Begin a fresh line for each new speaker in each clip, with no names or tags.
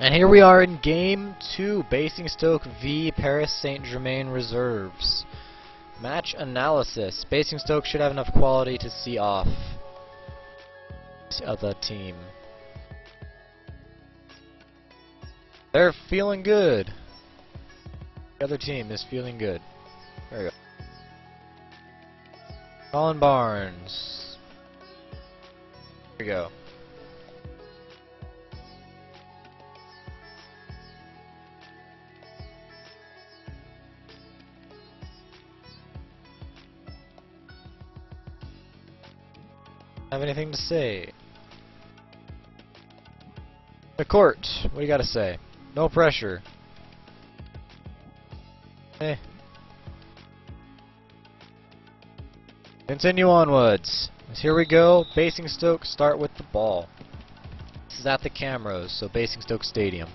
And here we are in Game 2, Basingstoke v Paris Saint-Germain Reserves. Match analysis. Basingstoke should have enough quality to see off the other team. They're feeling good. The other team is feeling good. There we go. Colin Barnes. There we go. Have anything to say? The court, what do you gotta say? No pressure. Eh. Continue onwards. Here we go. Basingstoke start with the ball. This is at the Camrose, so Basingstoke Stadium.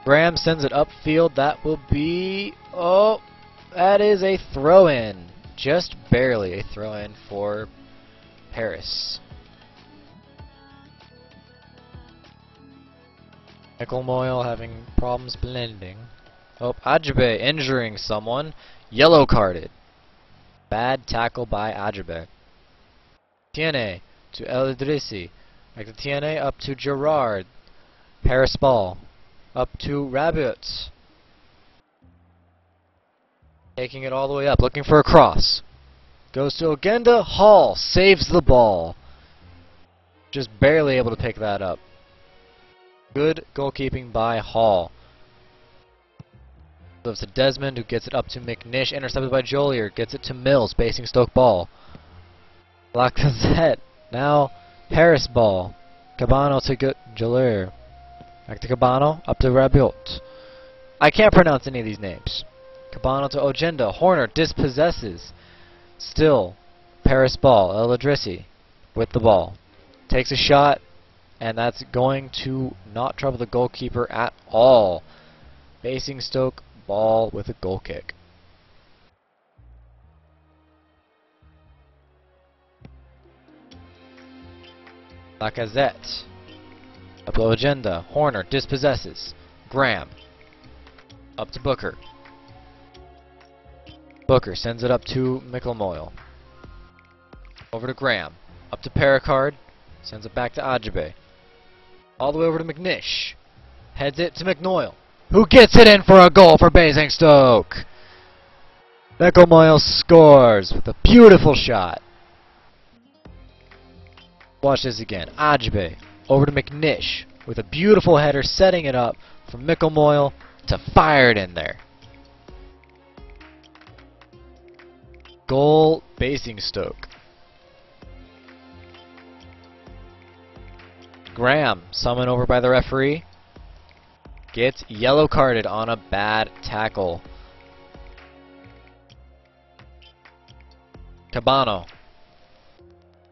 Graham sends it upfield. That will be... Oh! That is a throw-in. Just barely a throw-in for Paris. Moyle having problems blending. Oh, Ajibe injuring someone. Yellow carded. Bad tackle by Ajibe. TNA to El Idrissi. Back to TNA up to Gerard. Paris ball. Up to Rabbit. Taking it all the way up, looking for a cross. Goes to Ogenda. Hall saves the ball. Just barely able to pick that up. Good goalkeeping by Hall. Goes to Desmond, who gets it up to McNish. Intercepted by Jolier. Gets it to Mills. Basingstoke ball. Lacazette. Now Paris ball. Cabano to Jolier. Back to Cabano. Up to Rabiot. I can't pronounce any of these names. Cabano to Ogenda. Horner dispossesses. Still, Paris ball. El Idrissi with the ball. Takes a shot, and that's going to not trouble the goalkeeper at all. Basingstoke ball with a goal kick. Lacazette. Up to Ogenda. Horner dispossesses. Graham. Up to Booker. Booker sends it up to Moyle. Over to Graham. Up to Pericard. Sends it back to Ajibe. All the way over to McNish. Heads it to McNoyle, who gets it in for a goal for Basingstoke. Moyle scores with a beautiful shot. Watch this again. Ajibe over to McNish with a beautiful header, setting it up for Moyle to fire it in there. Goal, Basingstoke. Graham, summoned over by the referee, gets yellow carded on a bad tackle. Cabano,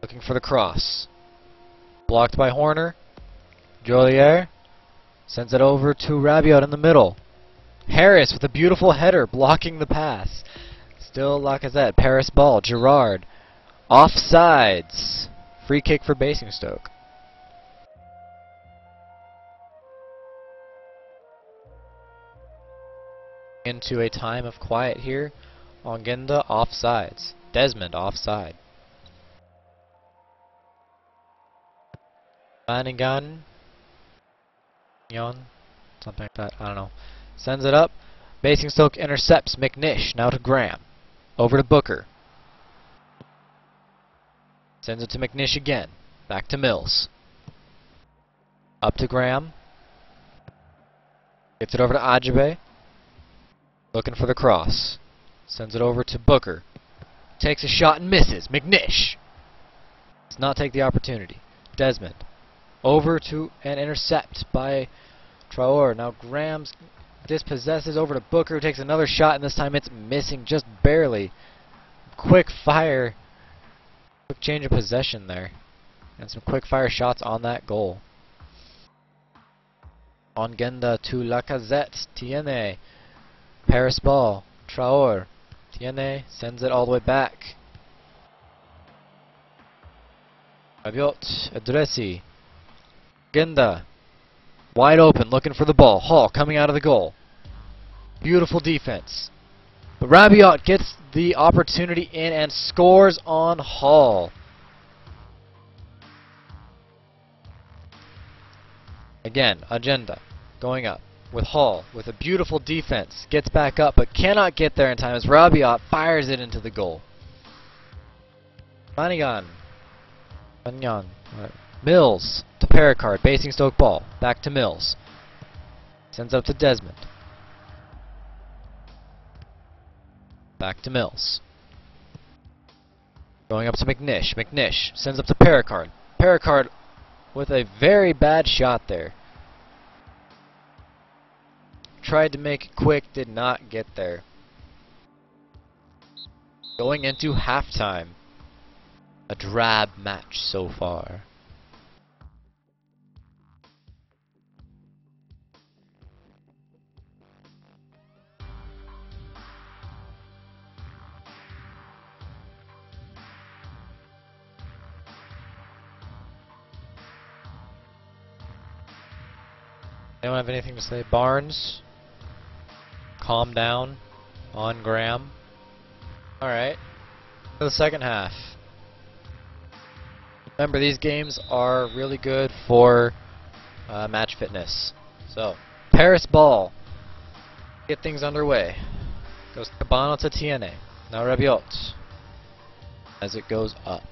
looking for the cross. Blocked by Horner. Jolier sends it over to Rabiot in the middle. Harris with a beautiful header, blocking the pass. Still Lacazette. Paris ball. Gerard. Offsides. Free kick for Basingstoke. Into a time of quiet here. Ogenda offsides. Desmond offside. Flanagan. Something like that. I don't know. Sends it up. Basingstoke intercepts McNish. Now to Graham. Over to Booker. Sends it to McNish again. Back to Mills. Up to Graham. Gets it over to Ajibe. Looking for the cross. Sends it over to Booker. Takes a shot and misses. McNish does not take the opportunity. Desmond. Over to an intercept by Traore. Now Graham's dispossesses over to Booker, who takes another shot, and this time it's missing just barely. Quick fire. Quick change of possession there. And some quick fire shots on that goal. Ogenda to Lacazette. Tiene. Paris ball. Traore. Tiene sends it all the way back. Rabiot. Idrissi. Ogenda. Wide open, looking for the ball. Hall coming out of the goal. Beautiful defense. But Rabiot gets the opportunity in and scores on Hall. Again, agenda going up with Hall with a beautiful defense. Gets back up but cannot get there in time as Rabiot fires it into the goal. Banyan. Mills to Pericard. Basingstoke ball. Back to Mills. Sends up to Desmond. Back to Mills. Going up to McNish. McNish sends up to Pericard. Pericard with a very bad shot there. Tried to make it quick, did not get there. Going into halftime. A drab match so far. Anyone have anything to say? Barnes? Calm down on Graham. Alright. For the second half. Remember, these games are really good for match fitness. So, Paris ball. Get things underway. Goes Cabano to TNA. Now Rabiot. As it goes up.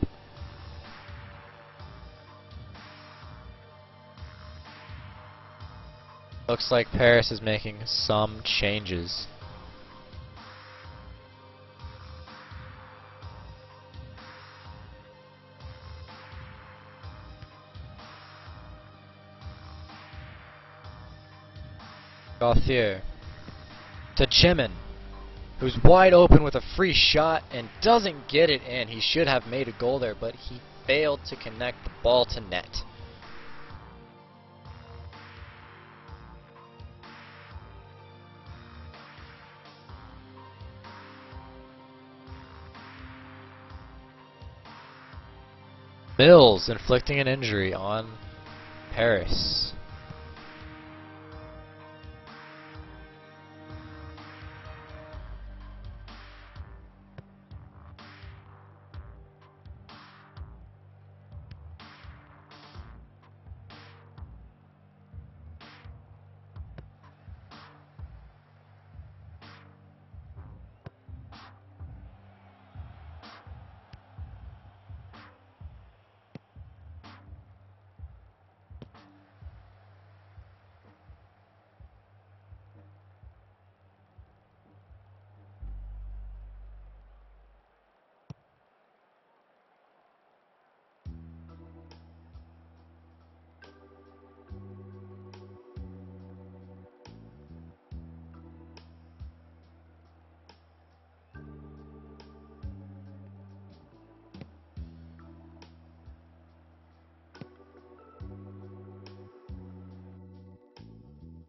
Looks like Paris is making some changes. Gauthier to Chimin, who's wide open with a free shot and doesn't get it in. He should have made a goal there, but he failed to connect the ball to net. Mills inflicting an injury on Paris.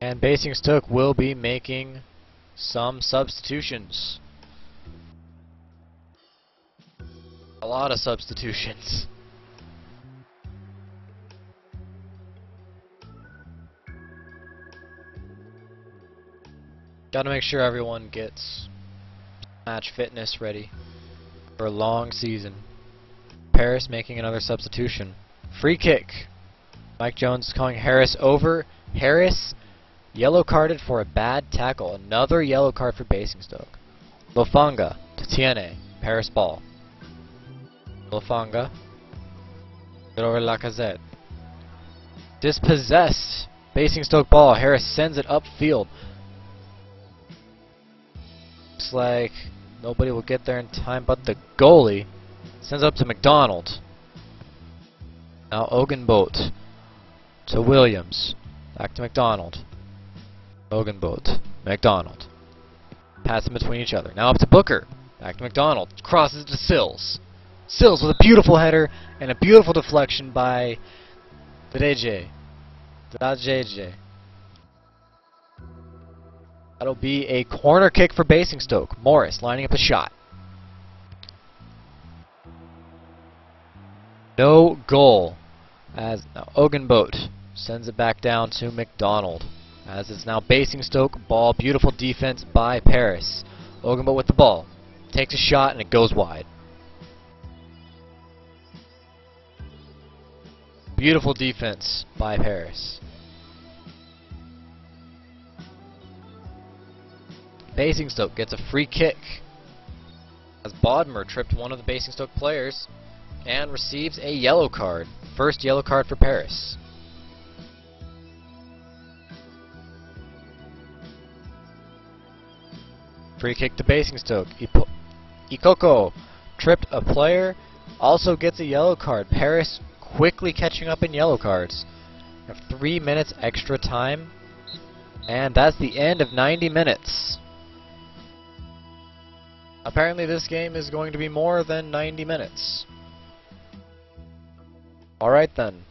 And Basingstoke will be making some substitutions. A lot of substitutions. Gotta make sure everyone gets match fitness ready for a long season. Paris making another substitution. Free kick. Mike Jones calling Harris over. Harris yellow carded for a bad tackle. Another yellow card for Basingstoke. Lofanga to TNA. Paris ball. Lofanga. Get over Lacazette. Dispossessed. Basingstoke ball. Harris sends it upfield. Looks like nobody will get there in time but the goalie. Sends up to McDonald. Now Ogenboat to Williams. Back to McDonald. Ogenboat. McDonald. Pass in between each other. Now up to Booker. Back to McDonald. Crosses to Sills. Sills with a beautiful header and a beautiful deflection by Dreje. That'll be a corner kick for Basingstoke. Morris lining up a shot. No goal. As now Ogenboat sends it back down to McDonald. As it's now Basingstoke ball. Beautiful defense by Paris. Ogunbo with the ball. Takes a shot and it goes wide. Beautiful defense by Paris. Basingstoke gets a free kick as Bodmer tripped one of the Basingstoke players and receives a yellow card. First yellow card for Paris. Free kick to Basingstoke. Ikoko tripped a player, also gets a yellow card. Paris quickly catching up in yellow cards. We have 3 minutes extra time, and that's the end of 90 minutes. Apparently this game is going to be more than 90 minutes. Alright then.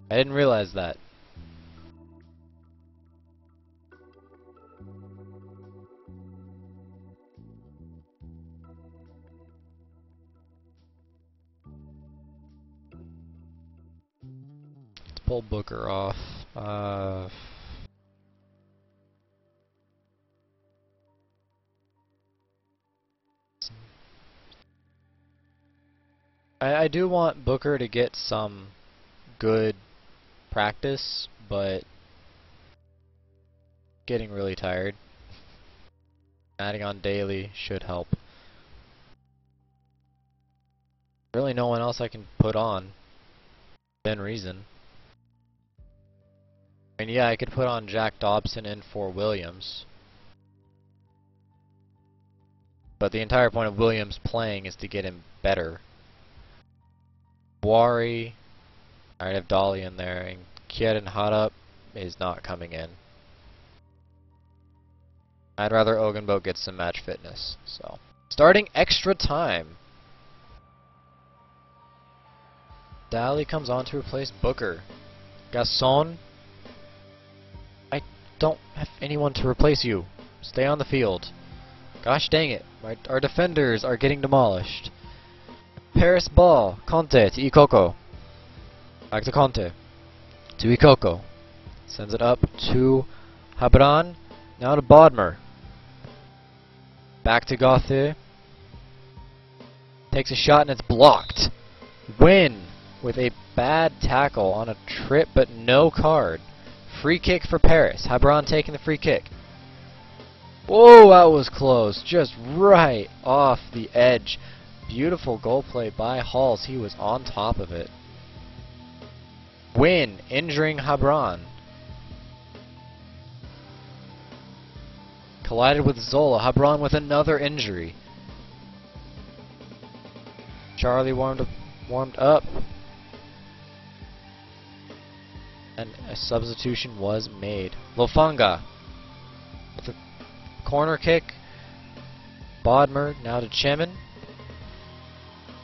I didn't realize that. Let's pull Booker off. I do want Booker to get some good practice, but getting really tired. Adding on daily should help. Really no one else I can put on within reason. I mean, yeah, I could put on Jack Dobson in for Williams. But the entire point of Williams playing is to get him better. Wari, I'd have Dolly in there, and Kiet and Harup is not coming in. I'd rather Ogunbo get some match fitness. So, starting extra time. Dali comes on to replace Booker. Gasson, I don't have anyone to replace you. Stay on the field. Gosh dang it, our defenders are getting demolished. Paris ball, Conte to Ikoko. Back to Conte. To Ikoko. Sends it up to Habran. Now to Bodmer. Back to Gauthier. Takes a shot and it's blocked. Win with a bad tackle on a trip but no card. Free kick for Paris. Habran taking the free kick. Whoa, that was close. Just right off the edge. Beautiful goal play by Halls. He was on top of it. Win, injuring Habran. Collided with Zola. Habran with another injury. Charlie warmed up. And a substitution was made. Lofanga with a corner kick. Bodmer now to Chemin.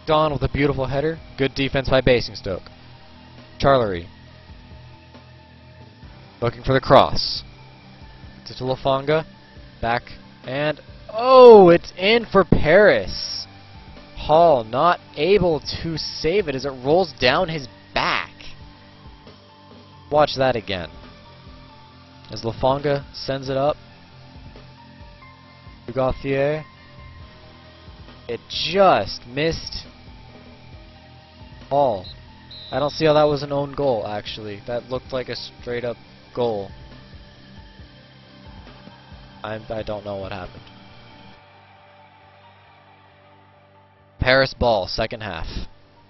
Don with a beautiful header. Good defense by Basingstoke. Charlery. Looking for the cross. To Lofanga. Back. And oh, it's in for Paris. Hall not able to save it as it rolls down his back. Watch that again. As Lofanga sends it up. To Gauthier. It just missed Hall. I don't see how that was an own goal, actually. That looked like a straight up goal. I don't know what happened. Paris ball, second half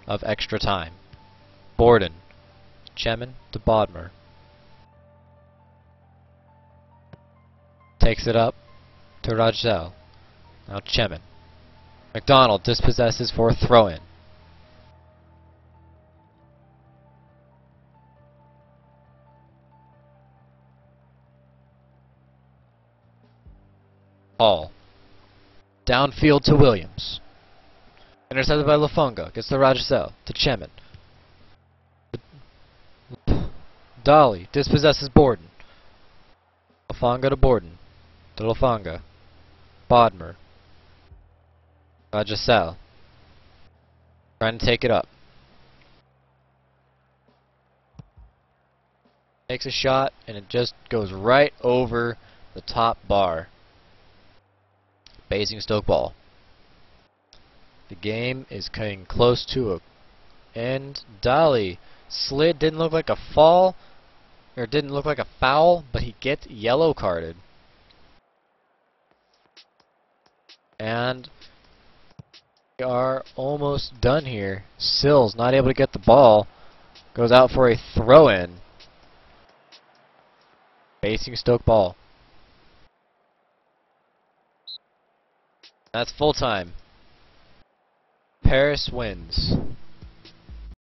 of extra time. Borden. Chemin to Bodmer. Takes it up to Rajzel. Now Chemin. McDonald dispossesses for a throw-in. Hall. Downfield to Williams. Intercepted by Lofanga. Gets to Rajzel. To Chemin. Dolly dispossesses Borden. Lofanga to Borden. To Lofanga. Bodmer. Rajasel. Trying to take it up. Takes a shot, and it just goes right over the top bar. Basingstoke ball. The game is coming close to a end. Dolly slid, didn't look like a fall, or didn't look like a foul, but he gets yellow carded. And we are almost done here. Sills not able to get the ball. Goes out for a throw-in. Basingstoke ball. That's full time. Paris wins.